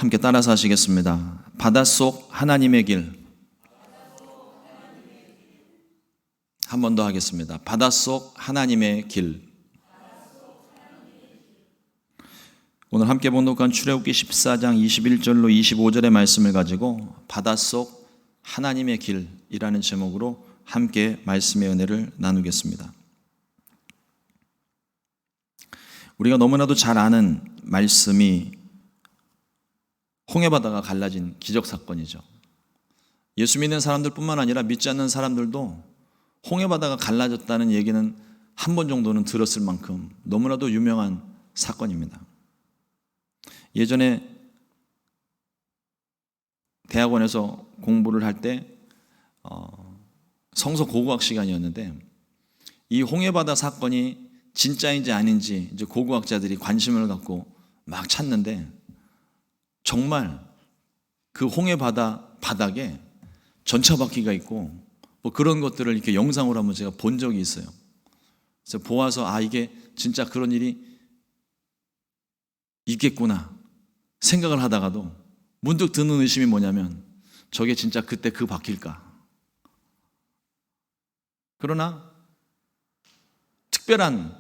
함께 따라서 하시겠습니다. 바닷속 하나님의 길. 한 번 더 하겠습니다. 바닷속 하나님의 길. 오늘 함께 봉독한 출애굽기 14장 21절로 25절의 말씀을 가지고 바닷속 하나님의 길이라는 제목으로 함께 말씀의 은혜를 나누겠습니다. 우리가 너무나도 잘 아는 말씀이 홍해바다가 갈라진 기적사건이죠. 예수 믿는 사람들뿐만 아니라 믿지 않는 사람들도 홍해바다가 갈라졌다는 얘기는 한 번 정도는 들었을 만큼 너무나도 유명한 사건입니다. 예전에 대학원에서 공부를 할 때 성서 고고학 시간이었는데 이 홍해바다 사건이 진짜인지 아닌지 이제 고고학자들이 관심을 갖고 막 찾는데 정말 그 홍해바다 바닥에 전차바퀴가 있고 뭐 그런 것들을 이렇게 영상으로 한번 제가 본 적이 있어요. 그래서 보아서 이게 진짜 그런 일이 있겠구나 생각을 하다가도 문득 드는 의심이 뭐냐면 저게 진짜 그때 그 바퀴일까? 그러나 특별한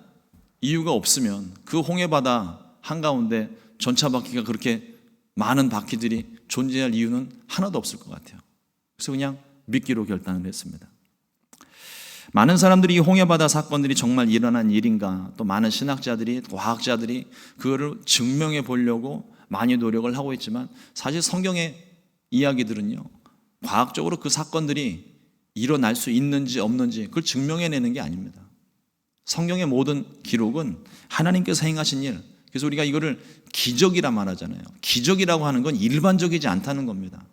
이유가 없으면 그 홍해바다 한가운데 전차바퀴가 그렇게 많은 바퀴들이 존재할 이유는 하나도 없을 것 같아요. 그래서 그냥 믿기로 결단을 했습니다. 많은 사람들이 이 홍해바다 사건들이 정말 일어난 일인가, 또 많은 신학자들이, 과학자들이 그거를 증명해 보려고 많이 노력을 하고 있지만 사실 성경의 이야기들은요, 과학적으로 그 사건들이 일어날 수 있는지 없는지 그걸 증명해내는 게 아닙니다. 성경의 모든 기록은 하나님께서 행하신 일, 그래서 우리가 이거를 기적이라 말하잖아요. 기적이라고 하는 건 일반적이지 않다는 겁니다.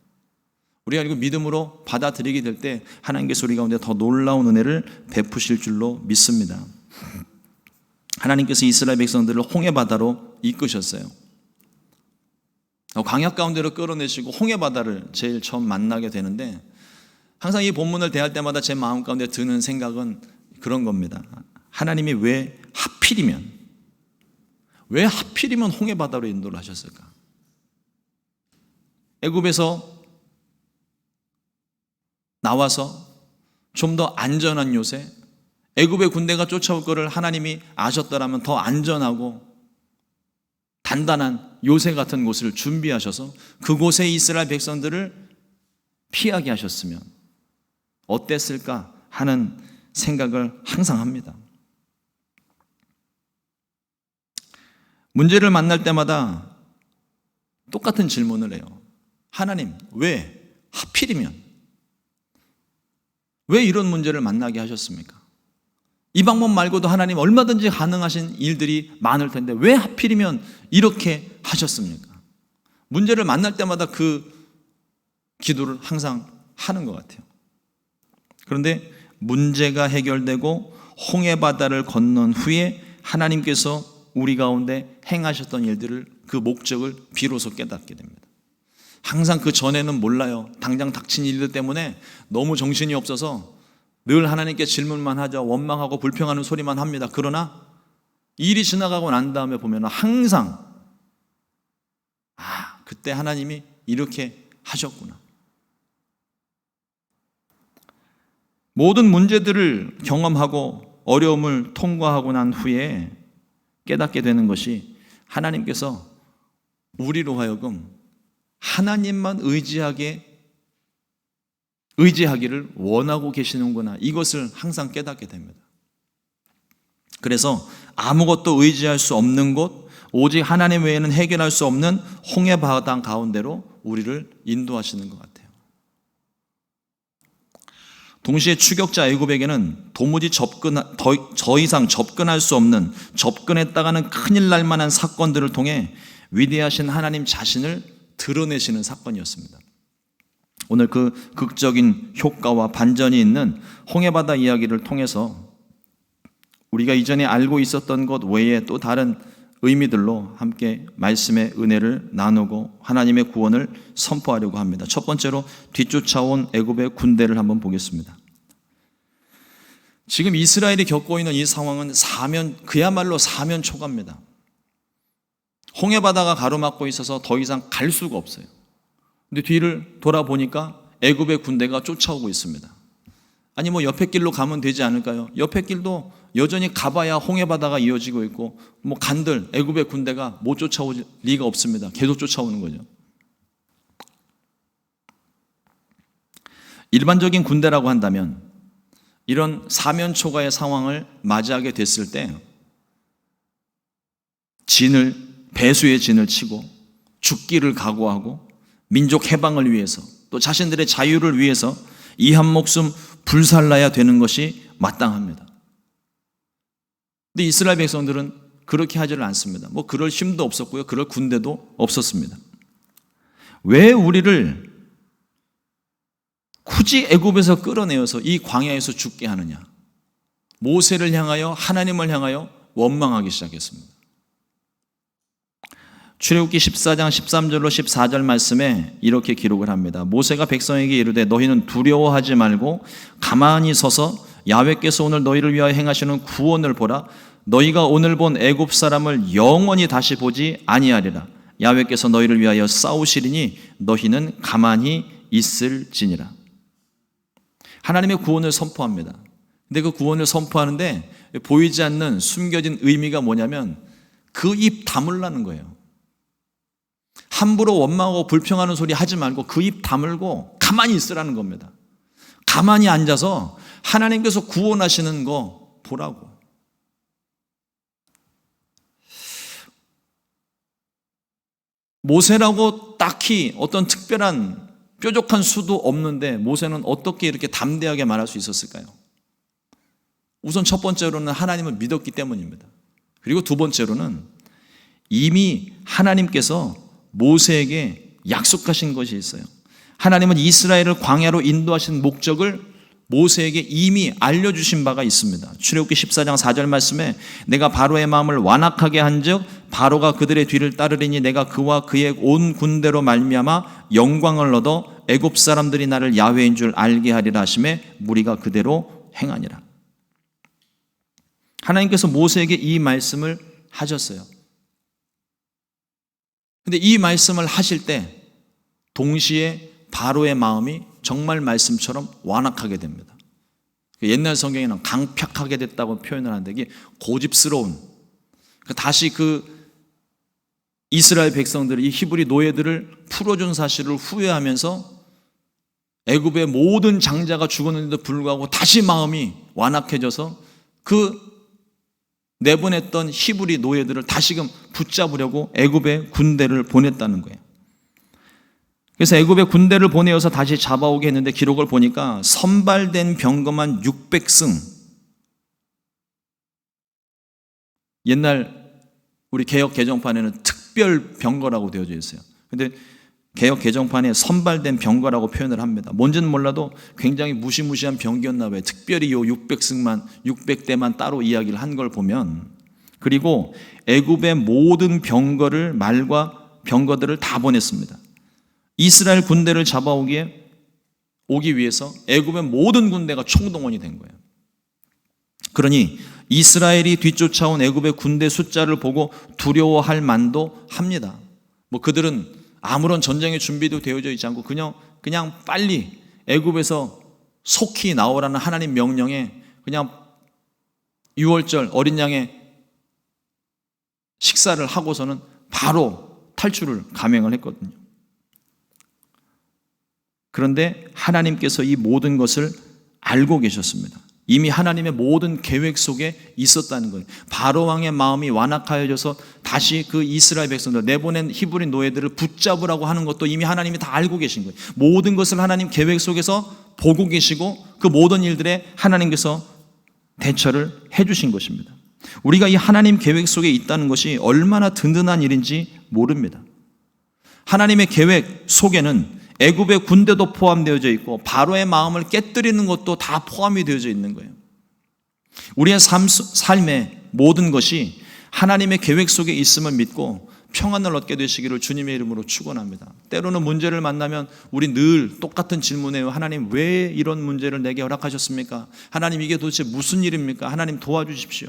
우리가 이거 믿음으로 받아들이게 될 때 하나님께서 우리 가운데 더 놀라운 은혜를 베푸실 줄로 믿습니다. 하나님께서 이스라엘 백성들을 홍해바다로 이끄셨어요. 광야 가운데로 끌어내시고 홍해바다를 제일 처음 만나게 되는데 항상 이 본문을 대할 때마다 제 마음 가운데 드는 생각은 그런 겁니다. 하나님이 왜 하필이면 홍해바다로 인도를 하셨을까? 애굽에서 나와서 좀 더 안전한 요새, 애굽의 군대가 쫓아올 것을 하나님이 아셨더라면 더 안전하고 단단한 요새 같은 곳을 준비하셔서 그곳에 이스라엘 백성들을 피하게 하셨으면 어땠을까 하는 생각을 항상 합니다. 문제를 만날 때마다 똑같은 질문을 해요. 하나님, 왜 하필이면? 왜 이런 문제를 만나게 하셨습니까? 이 방법 말고도 하나님 얼마든지 가능하신 일들이 많을 텐데 왜 하필이면 이렇게 하셨습니까? 문제를 만날 때마다 그 기도를 항상 하는 것 같아요. 그런데 문제가 해결되고 홍해바다를 건넌 후에 하나님께서 우리 가운데 행하셨던 일들을, 그 목적을 비로소 깨닫게 됩니다. 항상 그 전에는 몰라요. 당장 닥친 일들 때문에 너무 정신이 없어서 늘 하나님께 질문만 하죠. 원망하고 불평하는 소리만 합니다. 그러나 일이 지나가고 난 다음에 보면 항상 그때 하나님이 이렇게 하셨구나. 모든 문제들을 경험하고 어려움을 통과하고 난 후에 깨닫게 되는 것이 하나님께서 우리로 하여금 하나님만 의지하기를 원하고 계시는구나. 이것을 항상 깨닫게 됩니다. 그래서 아무것도 의지할 수 없는 곳, 오직 하나님 외에는 해결할 수 없는 홍해바다 가운데로 우리를 인도하시는 것 같아요. 동시에 추격자 애굽에게는 도무지 더 이상 접근할 수 없는, 접근했다가는 큰일 날 만한 사건들을 통해 위대하신 하나님 자신을 드러내시는 사건이었습니다. 오늘 그 극적인 효과와 반전이 있는 홍해바다 이야기를 통해서 우리가 이전에 알고 있었던 것 외에 또 다른 의미들로 함께 말씀의 은혜를 나누고 하나님의 구원을 선포하려고 합니다. 첫 번째로 뒤쫓아온 애굽의 군대를 한번 보겠습니다. 지금 이스라엘이 겪고 있는 이 상황은 그야말로 사면초가입니다. 홍해바다가 가로막고 있어서 더 이상 갈 수가 없어요. 근데 뒤를 돌아보니까 애굽의 군대가 쫓아오고 있습니다. 아니 뭐 옆에 길로 가면 되지 않을까요? 옆에 길도 여전히 가봐야 홍해바다가 이어지고 있고 뭐 간들 애굽의 군대가 못 쫓아올 리가 없습니다. 계속 쫓아오는 거죠. 일반적인 군대라고 한다면 이런 사면초가의 상황을 맞이하게 됐을 때 배수의 진을 치고 죽기를 각오하고 민족 해방을 위해서 또 자신들의 자유를 위해서 이 한 목숨 불살라야 되는 것이 마땅합니다. 근데 이스라엘 백성들은 그렇게 하지를 않습니다. 뭐 그럴 힘도 없었고요. 그럴 군대도 없었습니다. 왜 우리를 굳이 애굽에서 끌어내어서 이 광야에서 죽게 하느냐? 모세를 향하여 하나님을 향하여 원망하기 시작했습니다. 출애굽기 14장 13절로 14절 말씀에 이렇게 기록을 합니다. 모세가 백성에게 이르되 너희는 두려워하지 말고 가만히 서서 야훼께서 오늘 너희를 위하여 행하시는 구원을 보라. 너희가 오늘 본 애굽 사람을 영원히 다시 보지 아니하리라. 야훼께서 너희를 위하여 싸우시리니 너희는 가만히 있을지니라. 하나님의 구원을 선포합니다. 근데 그 구원을 선포하는데 보이지 않는 숨겨진 의미가 뭐냐면 그 입 다물라는 거예요. 함부로 원망하고 불평하는 소리 하지 말고 그 입 다물고 가만히 있으라는 겁니다. 가만히 앉아서 하나님께서 구원하시는 거 보라고. 모세라고 딱히 어떤 특별한 뾰족한 수도 없는데 모세는 어떻게 이렇게 담대하게 말할 수 있었을까요? 우선 첫 번째로는 하나님을 믿었기 때문입니다. 그리고 두 번째로는 이미 하나님께서 모세에게 약속하신 것이 있어요. 하나님은 이스라엘을 광야로 인도하신 목적을 모세에게 이미 알려주신 바가 있습니다. 출애굽기 14장 4절 말씀에 내가 바로의 마음을 완악하게 한즉 바로가 그들의 뒤를 따르리니 내가 그와 그의 온 군대로 말미암아 영광을 얻어 애굽 사람들이 나를 야훼인 줄 알게 하리라 하심에 무리가 그대로 행하니라. 하나님께서 모세에게 이 말씀을 하셨어요. 근데 이 말씀을 하실 때 동시에 바로의 마음이 정말 말씀처럼 완악하게 됩니다. 옛날 성경에는 강팍하게 됐다고 표현을 하는데 이게 고집스러운, 다시 그 이스라엘 백성들이 이 히브리 노예들을 풀어준 사실을 후회하면서 애굽의 모든 장자가 죽었는데도 불구하고 다시 마음이 완악해져서 그 내보냈던 히브리 노예들을 다시금 붙잡으려고 애굽의 군대를 보냈다는 거예요. 그래서 애굽의 군대를 보내어서 다시 잡아오게 했는데 기록을 보니까 선발된 병거만 600승. 옛날 우리 개역 개정판에는 특별 병거라고 되어져 있어요. 근데 개역 개정판에 선발된 병거라고 표현을 합니다. 뭔지는 몰라도 굉장히 무시무시한 병기였나 봐요. 특별히 요 600대만 따로 이야기를 한 걸 보면, 그리고 애굽의 모든 병거를 말과 병거들을 다 보냈습니다. 이스라엘 군대를 오기 위해서 애굽의 모든 군대가 총동원이 된 거예요. 그러니 이스라엘이 뒤쫓아온 애굽의 군대 숫자를 보고 두려워할 만도 합니다. 뭐 그들은 아무런 전쟁의 준비도 되어져 있지 않고 그냥 빨리 애굽에서 속히 나오라는 하나님 명령에 그냥 6월절 어린 양의 식사를 하고서는 바로 탈출을 감행을 했거든요. 그런데 하나님께서 이 모든 것을 알고 계셨습니다. 이미 하나님의 모든 계획 속에 있었다는 거예요. 바로 왕의 마음이 완악하여져서 다시 그 이스라엘 백성들 내보낸 히브리 노예들을 붙잡으라고 하는 것도 이미 하나님이 다 알고 계신 거예요. 모든 것을 하나님 계획 속에서 보고 계시고 그 모든 일들에 하나님께서 대처를 해주신 것입니다. 우리가 이 하나님 계획 속에 있다는 것이 얼마나 든든한 일인지 모릅니다. 하나님의 계획 속에는 애굽의 군대도 포함되어져 있고 바로의 마음을 깨뜨리는 것도 다 포함이 되어져 있는 거예요. 우리의 삶의 모든 것이 하나님의 계획 속에 있음을 믿고 평안을 얻게 되시기를 주님의 이름으로 축원합니다. 때로는 문제를 만나면 우리 늘 똑같은 질문해요. 하나님 왜 이런 문제를 내게 허락하셨습니까? 하나님 이게 도대체 무슨 일입니까? 하나님 도와주십시오.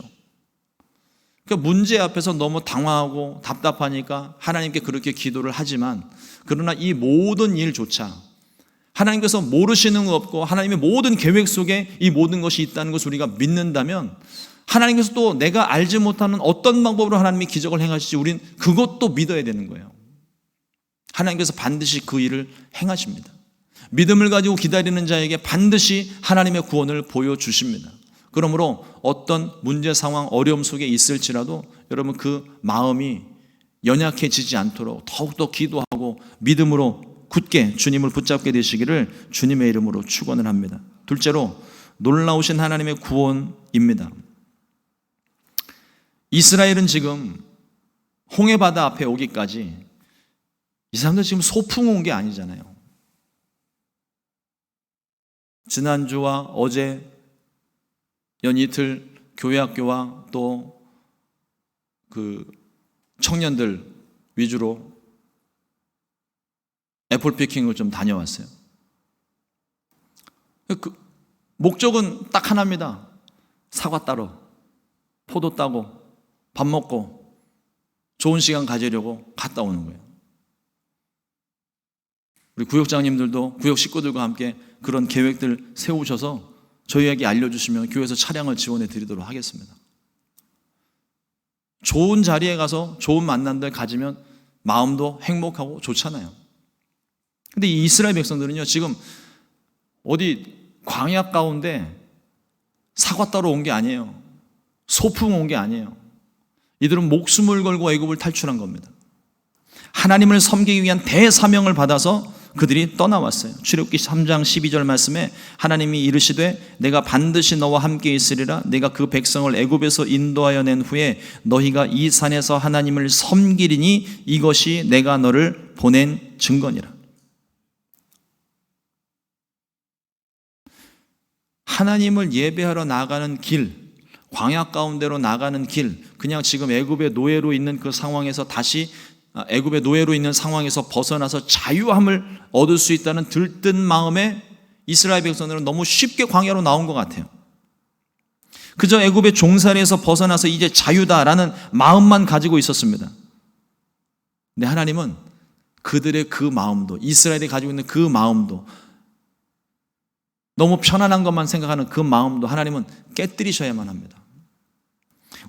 그러니까 문제 앞에서 너무 당황하고 답답하니까 하나님께 그렇게 기도를 하지만, 그러나 이 모든 일조차 하나님께서 모르시는 거 없고 하나님의 모든 계획 속에 이 모든 것이 있다는 것을 우리가 믿는다면, 하나님께서 또 내가 알지 못하는 어떤 방법으로 하나님이 기적을 행하실지 우린 그것도 믿어야 되는 거예요. 하나님께서 반드시 그 일을 행하십니다. 믿음을 가지고 기다리는 자에게 반드시 하나님의 구원을 보여주십니다. 그러므로 어떤 문제 상황, 어려움 속에 있을지라도 여러분 그 마음이 연약해지지 않도록 더욱더 기도하고 믿음으로 굳게 주님을 붙잡게 되시기를 주님의 이름으로 축원을 합니다. 둘째로 놀라우신 하나님의 구원입니다. 이스라엘은 지금 홍해바다 앞에 오기까지 이 사람들 지금 소풍 온 게 아니잖아요. 지난주와 어제 연이틀 교회학교와 또 그 청년들 위주로 애플피킹을 좀 다녀왔어요. 그 목적은 딱 하나입니다. 사과 따러, 포도 따고, 밥 먹고, 좋은 시간 가지려고 갔다 오는 거예요. 우리 구역장님들도 구역 식구들과 함께 그런 계획들 세우셔서 저희에게 알려주시면 교회에서 차량을 지원해 드리도록 하겠습니다. 좋은 자리에 가서 좋은 만남들 가지면 마음도 행복하고 좋잖아요. 근데 이 이스라엘 백성들은요, 지금 어디 광야 가운데 사과 따러 온 게 아니에요. 소풍 온 게 아니에요. 이들은 목숨을 걸고 애굽을 탈출한 겁니다. 하나님을 섬기기 위한 대사명을 받아서 그들이 떠나왔어요. 출애굽기 3장 12절 말씀에 하나님이 이르시되 내가 반드시 너와 함께 있으리라. 내가 그 백성을 애굽에서 인도하여 낸 후에 너희가 이 산에서 하나님을 섬기리니 이것이 내가 너를 보낸 증거니라. 하나님을 예배하러 나가는 길, 광야 가운데로 나가는 길, 그냥 지금 애굽의 노예로 있는 그 상황에서 다시 애굽의 노예로 있는 상황에서 벗어나서 자유함을 얻을 수 있다는 들뜬 마음에 이스라엘 백성들은 너무 쉽게 광야로 나온 것 같아요. 그저 애굽의 종살이에서 벗어나서 이제 자유다라는 마음만 가지고 있었습니다. 근데 하나님은 그들의 그 마음도, 이스라엘이 가지고 있는 그 마음도, 너무 편안한 것만 생각하는 그 마음도 하나님은 깨뜨리셔야만 합니다.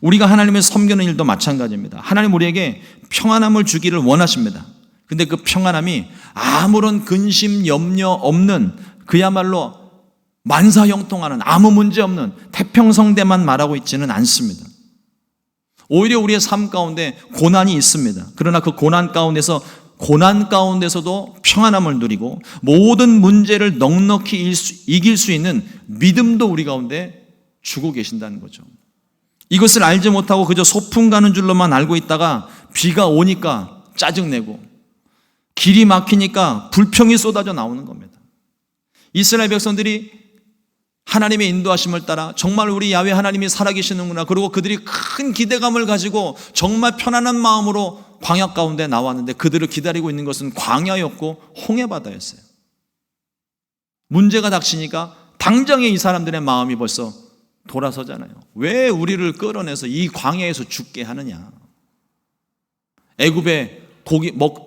우리가 하나님을 섬기는 일도 마찬가지입니다. 하나님 우리에게 평안함을 주기를 원하십니다. 근데 그 평안함이 아무런 근심, 염려 없는, 그야말로 만사형통하는, 아무 문제 없는 태평성대만 말하고 있지는 않습니다. 오히려 우리의 삶 가운데 고난이 있습니다. 그러나 그 고난 가운데서도 평안함을 누리고 모든 문제를 넉넉히 이길 수 있는 믿음도 우리 가운데 주고 계신다는 거죠. 이것을 알지 못하고 그저 소풍 가는 줄로만 알고 있다가 비가 오니까 짜증내고 길이 막히니까 불평이 쏟아져 나오는 겁니다. 이스라엘 백성들이 하나님의 인도하심을 따라 정말 우리 야훼 하나님이 살아계시는구나, 그리고 그들이 큰 기대감을 가지고 정말 편안한 마음으로 광야 가운데 나왔는데 그들을 기다리고 있는 것은 광야였고 홍해바다였어요. 문제가 닥치니까 당장에 이 사람들의 마음이 벌써 돌아서잖아요. 왜 우리를 끌어내서 이 광야에서 죽게 하느냐.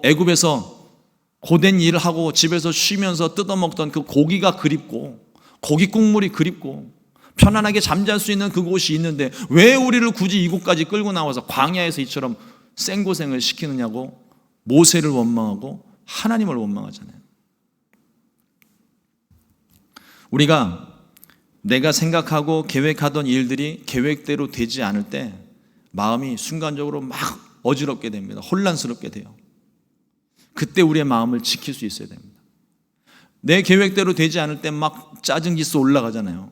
애굽에서 고된 일을 하고 집에서 쉬면서 뜯어먹던 그 고기가 그립고 고기 국물이 그립고 편안하게 잠잘 수 있는 그곳이 있는데 왜 우리를 굳이 이곳까지 끌고 나와서 광야에서 이처럼 생고생을 시키느냐고 모세를 원망하고 하나님을 원망하잖아요. 우리가 내가 생각하고 계획하던 일들이 계획대로 되지 않을 때 마음이 순간적으로 막 어지럽게 됩니다. 혼란스럽게 돼요. 그때 우리의 마음을 지킬 수 있어야 됩니다. 내 계획대로 되지 않을 때 막 짜증지수 올라가잖아요.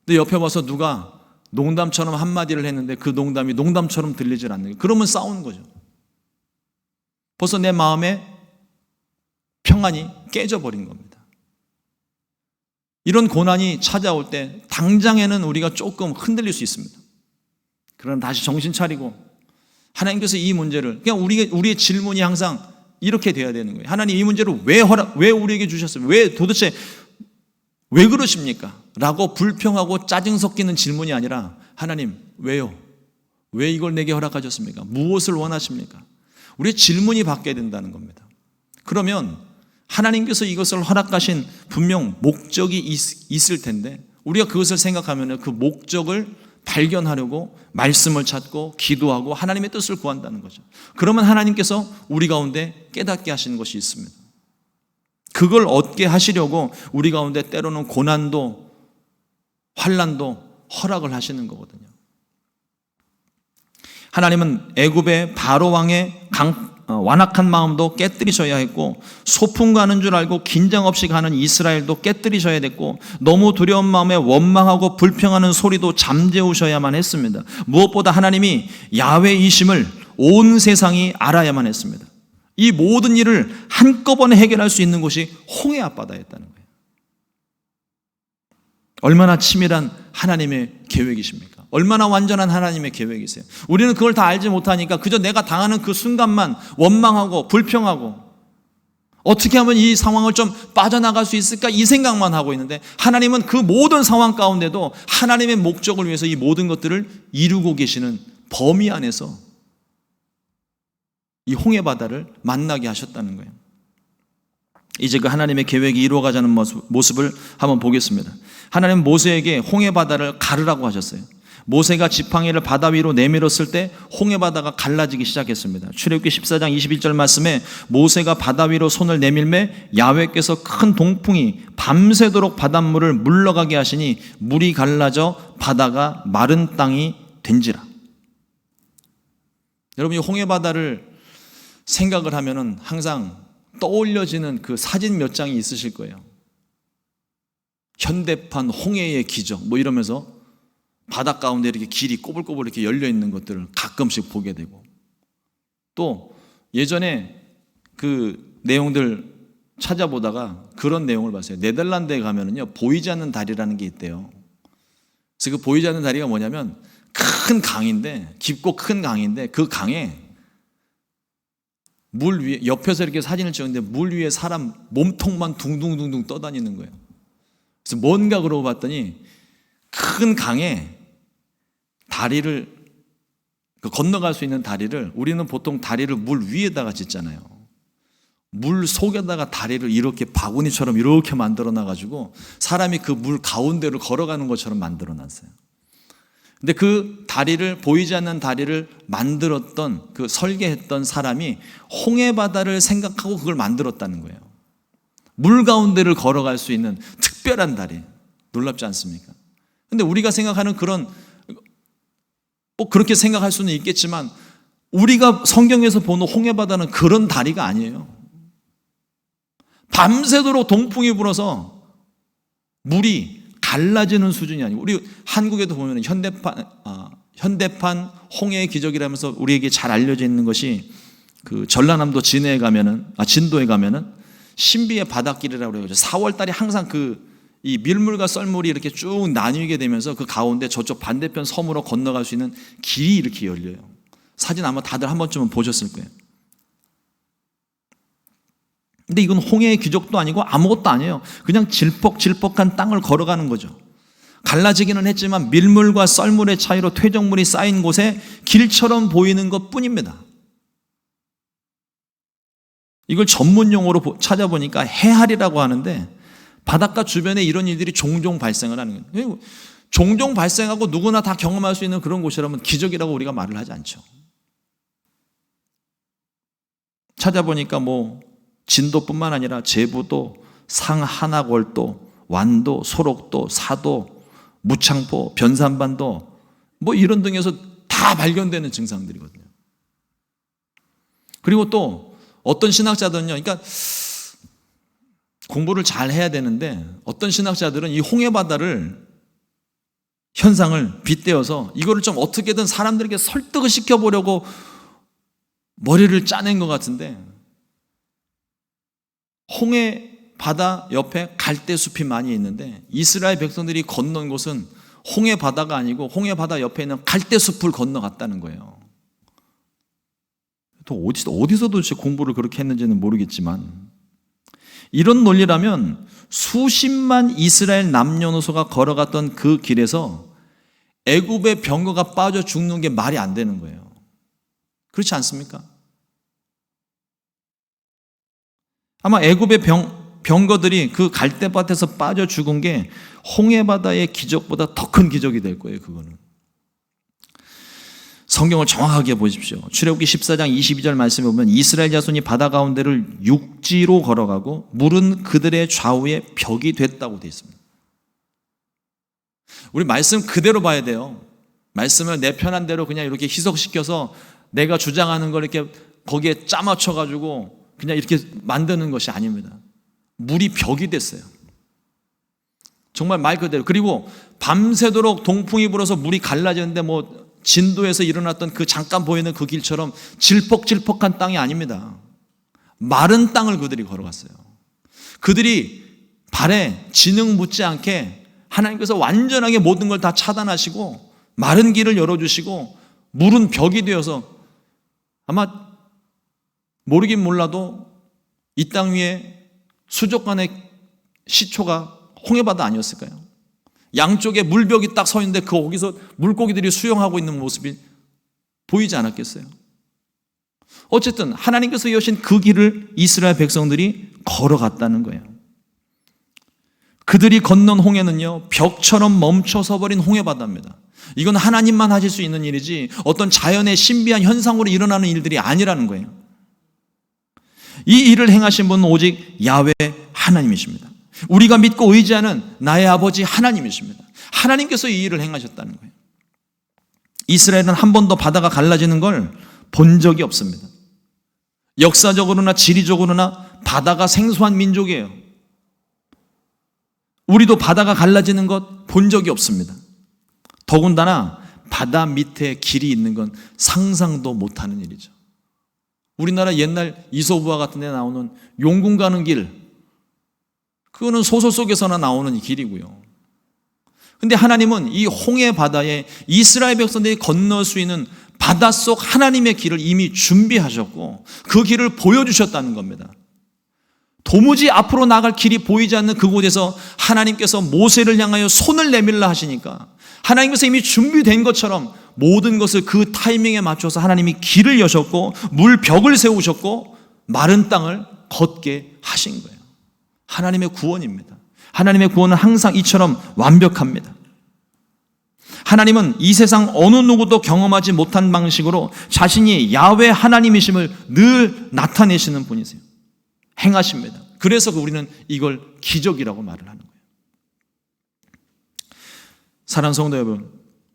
근데 옆에 와서 누가 농담처럼 한마디를 했는데 그 농담이 농담처럼 들리질 않는 거예요. 그러면 싸우는 거죠. 벌써 내 마음에 평안이 깨져버린 겁니다. 이런 고난이 찾아올 때 당장에는 우리가 조금 흔들릴 수 있습니다. 그러나 다시 정신 차리고 하나님께서 이 문제를, 그냥 우리의 질문이 항상 이렇게 돼야 되는 거예요. 하나님 이 문제를 왜 우리에게 주셨어요? 도대체 왜 그러십니까? 라고 불평하고 짜증 섞이는 질문이 아니라 하나님 왜요? 왜 이걸 내게 허락하셨습니까? 무엇을 원하십니까? 우리의 질문이 바뀌어야 된다는 겁니다. 그러면 하나님께서 이것을 허락하신 분명 목적이 있을 텐데 우리가 그것을 생각하면 그 목적을 발견하려고 말씀을 찾고 기도하고 하나님의 뜻을 구한다는 거죠. 그러면 하나님께서 우리 가운데 깨닫게 하시는 것이 있습니다. 그걸 얻게 하시려고 우리 가운데 때로는 고난도 환난도 허락을 하시는 거거든요. 하나님은 애굽의 바로 왕의 완악한 마음도 깨뜨리셔야 했고, 소풍 가는 줄 알고 긴장 없이 가는 이스라엘도 깨뜨리셔야 됐고, 너무 두려운 마음에 원망하고 불평하는 소리도 잠재우셔야만 했습니다. 무엇보다 하나님이 야훼이심을 온 세상이 알아야만 했습니다. 이 모든 일을 한꺼번에 해결할 수 있는 곳이 홍해 앞바다였다는 거예요. 얼마나 치밀한 하나님의 계획이십니까? 얼마나 완전한 하나님의 계획이세요? 우리는 그걸 다 알지 못하니까 그저 내가 당하는 그 순간만 원망하고 불평하고 어떻게 하면 이 상황을 좀 빠져나갈 수 있을까 이 생각만 하고 있는데, 하나님은 그 모든 상황 가운데도 하나님의 목적을 위해서 이 모든 것들을 이루고 계시는 범위 안에서 이 홍해 바다를 만나게 하셨다는 거예요. 이제 그 하나님의 계획이 이루어가자는 모습을 한번 보겠습니다. 하나님은 모세에게 홍해 바다를 가르라고 하셨어요. 모세가 지팡이를 바다 위로 내밀었을 때 홍해 바다가 갈라지기 시작했습니다. 출애굽기 14장 21절 말씀에 모세가 바다 위로 손을 내밀매 야훼께서 큰 동풍이 밤새도록 바닷물을 물러가게 하시니 물이 갈라져 바다가 마른 땅이 된지라. 여러분, 이 홍해 바다를 생각을 하면은 항상 떠올려지는 그 사진 몇 장이 있으실 거예요. 현대판 홍해의 기적 뭐 이러면서 바다 가운데 이렇게 길이 꼬불꼬불 이렇게 열려 있는 것들을 가끔씩 보게 되고, 또 예전에 그 내용들 찾아보다가 그런 내용을 봤어요. 네덜란드에 가면은요 보이지 않는 다리라는 게 있대요. 그래서 그 보이지 않는 다리가 뭐냐면 큰 강인데, 깊고 큰 강인데 그 강에 물 위에 옆에서 이렇게 사진을 찍었는데 물 위에 사람 몸통만 둥둥둥둥 떠다니는 거예요. 그래서 뭔가 그러고 봤더니 큰 강에 다리를 건너갈 수 있는 다리를, 우리는 보통 다리를 물 위에다가 짓잖아요. 물 속에다가 다리를 이렇게 바구니처럼 이렇게 만들어 놔가지고 사람이 그 물 가운데로 걸어가는 것처럼 만들어 놨어요. 근데 그 다리를, 보이지 않는 다리를 만들었던, 그 설계했던 사람이 홍해 바다를 생각하고 그걸 만들었다는 거예요. 물 가운데를 걸어갈 수 있는 특별한 다리. 놀랍지 않습니까? 근데 우리가 생각하는 그런, 뭐 그렇게 생각할 수는 있겠지만 우리가 성경에서 보는 홍해 바다는 그런 다리가 아니에요. 밤새도록 동풍이 불어서 물이 갈라지는 수준이 아니고, 우리 한국에도 보면 현대판 홍해의 기적이라면서 우리에게 잘 알려져 있는 것이 그 전라남도 진도에 가면은 신비의 바닷길이라고 그래요. 4월 달에 항상 이 밀물과 썰물이 이렇게 쭉 나뉘게 되면서 그 가운데 저쪽 반대편 섬으로 건너갈 수 있는 길이 이렇게 열려요. 사진 아마 다들 한 번쯤은 보셨을 거예요. 근데 이건 홍해의 기적도 아니고 아무것도 아니에요. 그냥 질퍽질퍽한 땅을 걸어가는 거죠. 갈라지기는 했지만 밀물과 썰물의 차이로 퇴적물이 쌓인 곳에 길처럼 보이는 것 뿐입니다. 이걸 전문 용어로 찾아보니까 해할이라고 하는데, 바닷가 주변에 이런 일들이 종종 발생을 하는 거예요. 종종 발생하고 누구나 다 경험할 수 있는 그런 곳이라면 기적이라고 우리가 말을 하지 않죠. 찾아보니까 뭐 진도뿐만 아니라 제부도, 상하나골도, 완도, 소록도, 사도, 무창포, 변산반도 뭐 이런 등에서 다 발견되는 증상들이거든요. 그리고 또 어떤 신학자들은요, 그러니까 공부를 잘 해야 되는데 어떤 신학자들은 이 홍해 바다를 현상을 빗대어서 이거를 좀 어떻게든 사람들에게 설득을 시켜보려고 머리를 짜낸 것 같은데, 홍해 바다 옆에 갈대숲이 많이 있는데 이스라엘 백성들이 건넌 곳은 홍해 바다가 아니고 홍해 바다 옆에 있는 갈대숲을 건너갔다는 거예요. 또 어디서 도대체 공부를 그렇게 했는지는 모르겠지만, 이런 논리라면 수십만 이스라엘 남녀노소가 걸어갔던 그 길에서 애굽의 병거가 빠져 죽는 게 말이 안 되는 거예요. 그렇지 않습니까? 아마 애굽의 병거들이 그 갈대밭에서 빠져 죽은 게 홍해바다의 기적보다 더 큰 기적이 될 거예요. 그거는. 성경을 정확하게 보십시오. 출애굽기 14장 22절 말씀에 보면 이스라엘 자손이 바다 가운데를 육지로 걸어가고 물은 그들의 좌우에 벽이 됐다고 되어 있습니다. 우리 말씀 그대로 봐야 돼요. 말씀을 내 편한 대로 그냥 이렇게 희석시켜서 내가 주장하는 걸 이렇게 거기에 짜맞춰가지고 그냥 이렇게 만드는 것이 아닙니다. 물이 벽이 됐어요. 정말 말 그대로. 그리고 밤새도록 동풍이 불어서 물이 갈라지는데 뭐 진도에서 일어났던 그 잠깐 보이는 그 길처럼 질퍽질퍽한 땅이 아닙니다. 마른 땅을 그들이 걸어갔어요. 그들이 발에 진흙 묻지 않게 하나님께서 완전하게 모든 걸 다 차단하시고 마른 길을 열어주시고 물은 벽이 되어서 아마 모르긴 몰라도 이 땅 위에 수족관의 시초가 홍해바다 아니었을까요? 양쪽에 물벽이 딱 서 있는데 거기서 물고기들이 수영하고 있는 모습이 보이지 않았겠어요? 어쨌든 하나님께서 여신 그 길을 이스라엘 백성들이 걸어갔다는 거예요. 그들이 건넌 홍해는요, 벽처럼 멈춰서 버린 홍해바다입니다. 이건 하나님만 하실 수 있는 일이지 어떤 자연의 신비한 현상으로 일어나는 일들이 아니라는 거예요. 이 일을 행하신 분은 오직 야훼 하나님이십니다. 우리가 믿고 의지하는 나의 아버지 하나님이십니다. 하나님께서 이 일을 행하셨다는 거예요. 이스라엘은 한 번도 바다가 갈라지는 걸 본 적이 없습니다. 역사적으로나 지리적으로나 바다가 생소한 민족이에요. 우리도 바다가 갈라지는 것 본 적이 없습니다. 더군다나 바다 밑에 길이 있는 건 상상도 못하는 일이죠. 우리나라 옛날 이소부화 같은 데 나오는 용궁 가는 길, 그거는 소설 속에서나 나오는 길이고요. 근데 하나님은 이 홍해 바다에 이스라엘 백성들이 건널 수 있는 바닷속 하나님의 길을 이미 준비하셨고 그 길을 보여주셨다는 겁니다. 도무지 앞으로 나갈 길이 보이지 않는 그곳에서 하나님께서 모세를 향하여 손을 내밀라 하시니까 하나님께서 이미 준비된 것처럼 모든 것을 그 타이밍에 맞춰서 하나님이 길을 여셨고 물벽을 세우셨고 마른 땅을 걷게 하신 거예요. 하나님의 구원입니다. 하나님의 구원은 항상 이처럼 완벽합니다. 하나님은 이 세상 어느 누구도 경험하지 못한 방식으로 자신이 야훼 하나님이심을 늘 나타내시는 분이세요. 행하십니다. 그래서 우리는 이걸 기적이라고 말을 하는 거예요. 사랑하는 성도 여러분,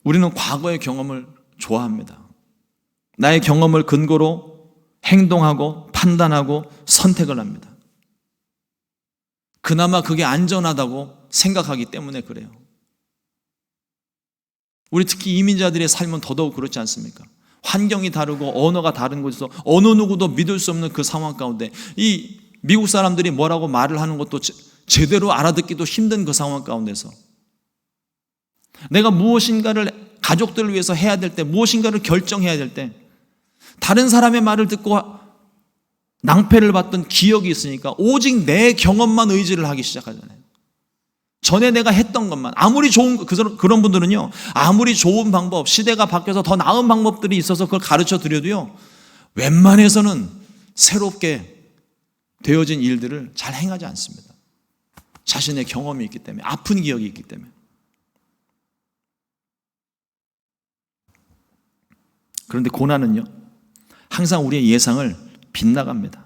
우리는 과거의 경험을 좋아합니다. 나의 경험을 근거로 행동하고 판단하고 선택을 합니다. 그나마 그게 안전하다고 생각하기 때문에 그래요. 우리 특히 이민자들의 삶은 더더욱 그렇지 않습니까? 환경이 다르고 언어가 다른 곳에서 어느 누구도 믿을 수 없는 그 상황 가운데 이 미국 사람들이 뭐라고 말을 하는 것도 제대로 알아듣기도 힘든 그 상황 가운데서 내가 무엇인가를 가족들을 위해서 해야 될 때, 무엇인가를 결정해야 될 때 다른 사람의 말을 듣고 낭패를 봤던 기억이 있으니까 오직 내 경험만 의지를 하기 시작하잖아요. 전에 내가 했던 것만, 아무리 좋은, 그런 분들은요, 아무리 좋은 방법, 시대가 바뀌어서 더 나은 방법들이 있어서 그걸 가르쳐 드려도요, 웬만해서는 새롭게 되어진 일들을 잘 행하지 않습니다. 자신의 경험이 있기 때문에, 아픈 기억이 있기 때문에. 그런데 고난은요, 항상 우리의 예상을 빗나갑니다.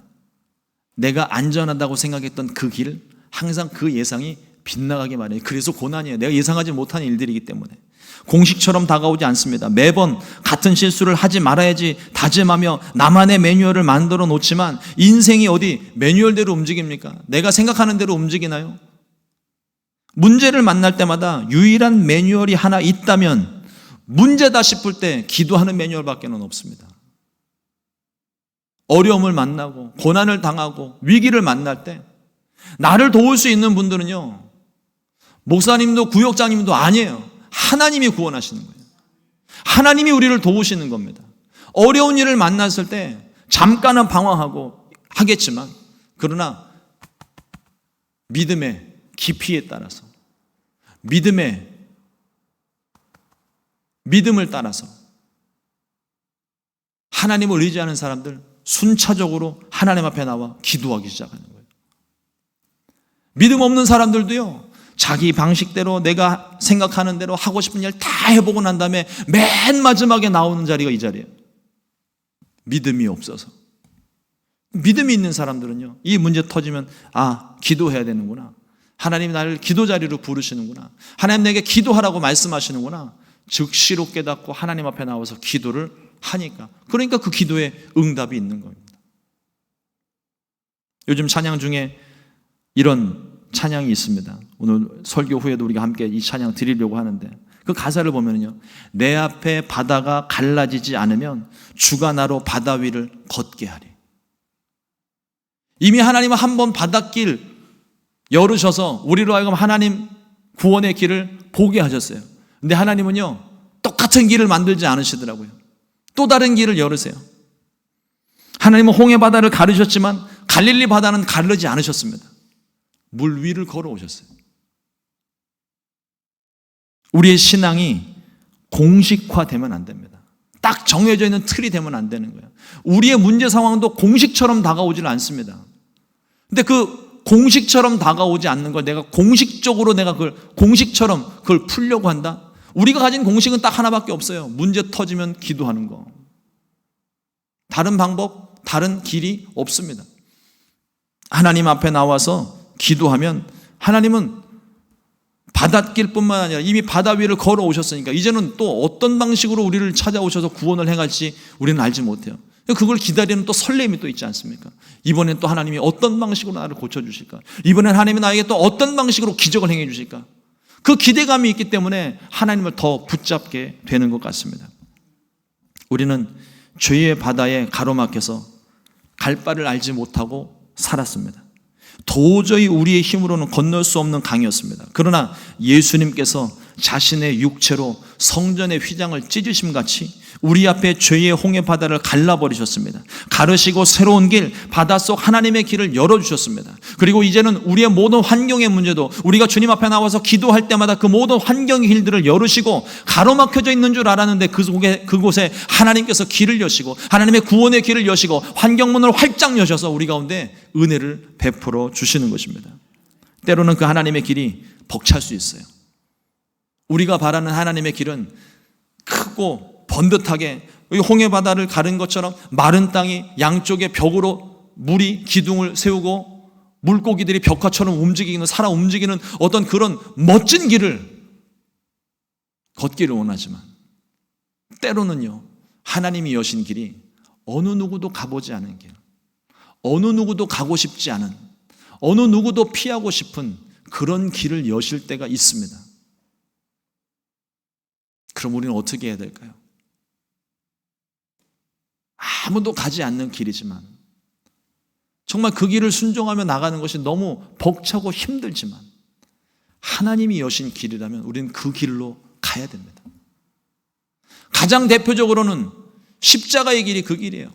내가 안전하다고 생각했던 그 길, 항상 그 예상이 빗나가게 마련이에요. 그래서 고난이에요. 내가 예상하지 못한 일들이기 때문에. 공식처럼 다가오지 않습니다. 매번 같은 실수를 하지 말아야지 다짐하며 나만의 매뉴얼을 만들어 놓지만 인생이 어디 매뉴얼대로 움직입니까? 내가 생각하는 대로 움직이나요? 문제를 만날 때마다 유일한 매뉴얼이 하나 있다면 문제다 싶을 때 기도하는 매뉴얼밖에는 없습니다. 어려움을 만나고 고난을 당하고 위기를 만날 때 나를 도울 수 있는 분들은요, 목사님도 구역장님도 아니에요. 하나님이 구원하시는 거예요. 하나님이 우리를 도우시는 겁니다. 어려운 일을 만났을 때 잠깐은 방황하고 하겠지만 그러나 믿음의 깊이에 따라서, 믿음의 믿음을 따라서 하나님을 의지하는 사람들 순차적으로 하나님 앞에 나와 기도하기 시작하는 거예요. 믿음 없는 사람들도요, 자기 방식대로 내가 생각하는 대로 하고 싶은 일 다 해보고 난 다음에 맨 마지막에 나오는 자리가 이 자리예요. 믿음이 없어서. 믿음이 있는 사람들은요, 이 문제 터지면 기도해야 되는구나, 하나님이 나를 기도 자리로 부르시는구나, 하나님 내게 기도하라고 말씀하시는구나, 즉시로 깨닫고 하나님 앞에 나와서 기도를 하니까, 그러니까 그 기도에 응답이 있는 겁니다. 요즘 찬양 중에 이런 찬양이 있습니다. 오늘 설교 후에도 우리가 함께 이 찬양 드리려고 하는데, 그 가사를 보면요, 내 앞에 바다가 갈라지지 않으면 주가 나로 바다 위를 걷게 하리. 이미 하나님은 한 번 바닷길 열으셔서 우리로 하여금 하나님 구원의 길을 보게 하셨어요. 근데 하나님은요, 똑같은 길을 만들지 않으시더라고요. 또 다른 길을 열으세요. 하나님은 홍해 바다를 가르셨지만 갈릴리 바다는 가르지 않으셨습니다. 물 위를 걸어오셨어요. 우리의 신앙이 공식화되면 안 됩니다. 딱 정해져 있는 틀이 되면 안 되는 거예요. 우리의 문제 상황도 공식처럼 다가오지는 않습니다. 근데 그 공식처럼 다가오지 않는 걸 내가 공식적으로 그걸 공식처럼 그걸 풀려고 한다? 우리가 가진 공식은 딱 하나밖에 없어요. 문제 터지면 기도하는 거. 다른 방법, 다른 길이 없습니다. 하나님 앞에 나와서 기도하면 하나님은 바닷길뿐만 아니라 이미 바다 위를 걸어오셨으니까 이제는 또 어떤 방식으로 우리를 찾아오셔서 구원을 행할지 우리는 알지 못해요. 그걸 기다리는 또 설렘이 또 있지 않습니까? 이번엔 또 하나님이 어떤 방식으로 나를 고쳐주실까? 이번엔 하나님이 나에게 또 어떤 방식으로 기적을 행해 주실까? 그 기대감이 있기 때문에 하나님을 더 붙잡게 되는 것 같습니다. 우리는 죄의 바다에 가로막혀서 갈 바를 알지 못하고 살았습니다. 도저히 우리의 힘으로는 건널 수 없는 강이었습니다. 그러나 예수님께서 자신의 육체로 성전의 휘장을 찢으심같이 우리 앞에 죄의 홍해 바다를 갈라버리셨습니다. 가르시고 새로운 길, 바닷속 하나님의 길을 열어주셨습니다. 그리고 이제는 우리의 모든 환경의 문제도 우리가 주님 앞에 나와서 기도할 때마다 그 모든 환경의 길들을 열으시고, 가로막혀져 있는 줄 알았는데 그곳에 하나님께서 길을 여시고 하나님의 구원의 길을 여시고 환경문을 활짝 여셔서 우리 가운데 은혜를 베풀어 주시는 것입니다. 때로는 그 하나님의 길이 벅찰 수 있어요. 우리가 바라는 하나님의 길은 크고 번듯하게 홍해 바다를 가른 것처럼 마른 땅이 양쪽에 벽으로 물이 기둥을 세우고 물고기들이 벽화처럼 움직이는, 살아 움직이는 어떤 그런 멋진 길을 걷기를 원하지만, 때로는요, 하나님이 여신 길이 어느 누구도 가보지 않은 길, 어느 누구도 가고 싶지 않은, 어느 누구도 피하고 싶은 그런 길을 여실 때가 있습니다. 그럼 우리는 어떻게 해야 될까요? 아무도 가지 않는 길이지만, 정말 그 길을 순종하며 나가는 것이 너무 벅차고 힘들지만 하나님이 여신 길이라면 우리는 그 길로 가야 됩니다. 가장 대표적으로는 십자가의 길이 그 길이에요.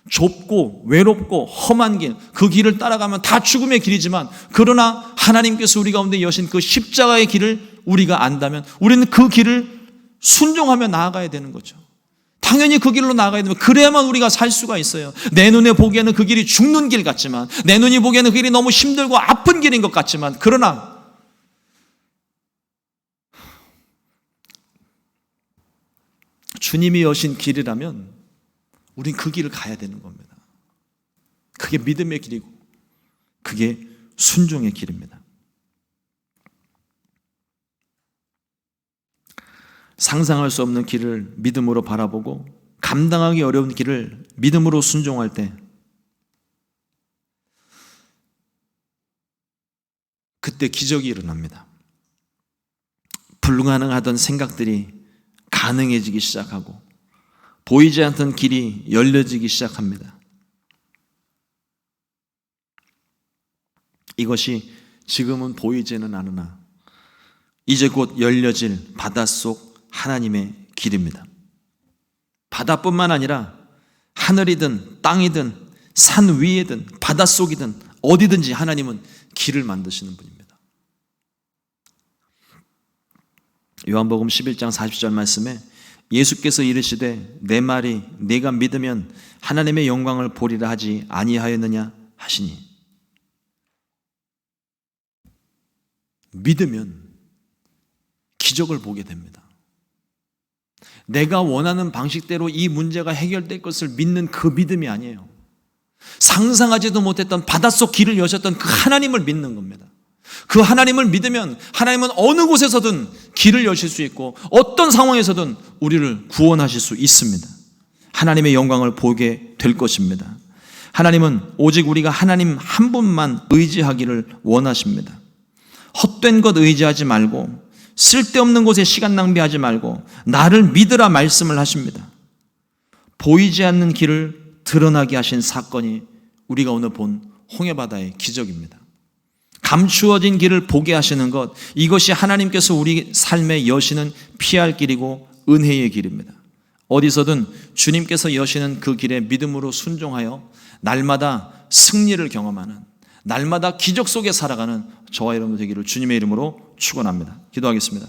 좁고 외롭고 험한 길, 그 길을 따라가면 다 죽음의 길이지만, 그러나 하나님께서 우리 가운데 여신 그 십자가의 길을 우리가 안다면 우리는 그 길을 순종하며 나아가야 되는 거죠. 당연히 그 길로 나아가야 되면 그래야만 우리가 살 수가 있어요. 내 눈에 보기에는 그 길이 죽는 길 같지만, 내 눈이 보기에는 그 길이 너무 힘들고 아픈 길인 것 같지만, 그러나 주님이 여신 길이라면 우린 그 길을 가야 되는 겁니다. 그게 믿음의 길이고 그게 순종의 길입니다. 상상할 수 없는 길을 믿음으로 바라보고 감당하기 어려운 길을 믿음으로 순종할 때, 그때 기적이 일어납니다. 불가능하던 생각들이 가능해지기 시작하고 보이지 않던 길이 열려지기 시작합니다. 이것이 지금은 보이지는 않으나 이제 곧 열려질 바닷속 하나님의 길입니다. 바다뿐만 아니라 하늘이든 땅이든 산 위에든 바닷속이든 어디든지 하나님은 길을 만드시는 분입니다. 요한복음 11장 40절 말씀에 예수께서 이르시되 내 말이 네가 믿으면 하나님의 영광을 보리라 하지 아니하였느냐 하시니. 믿으면 기적을 보게 됩니다. 내가 원하는 방식대로 이 문제가 해결될 것을 믿는 그 믿음이 아니에요. 상상하지도 못했던 바닷속 길을 여셨던 그 하나님을 믿는 겁니다. 그 하나님을 믿으면 하나님은 어느 곳에서든 길을 여실 수 있고 어떤 상황에서든 우리를 구원하실 수 있습니다. 하나님의 영광을 보게 될 것입니다. 하나님은 오직 우리가 하나님 한 분만 의지하기를 원하십니다. 헛된 것 의지하지 말고 쓸데없는 곳에 시간 낭비하지 말고 나를 믿으라 말씀을 하십니다. 보이지 않는 길을 드러나게 하신 사건이 우리가 오늘 본 홍해바다의 기적입니다. 감추어진 길을 보게 하시는 것, 이것이 하나님께서 우리 삶에 여시는 피할 길이고 은혜의 길입니다. 어디서든 주님께서 여시는 그 길에 믿음으로 순종하여 날마다 승리를 경험하는, 날마다 기적 속에 살아가는 저와 여러분 되기를 주님의 이름으로 축원합니다. 기도하겠습니다.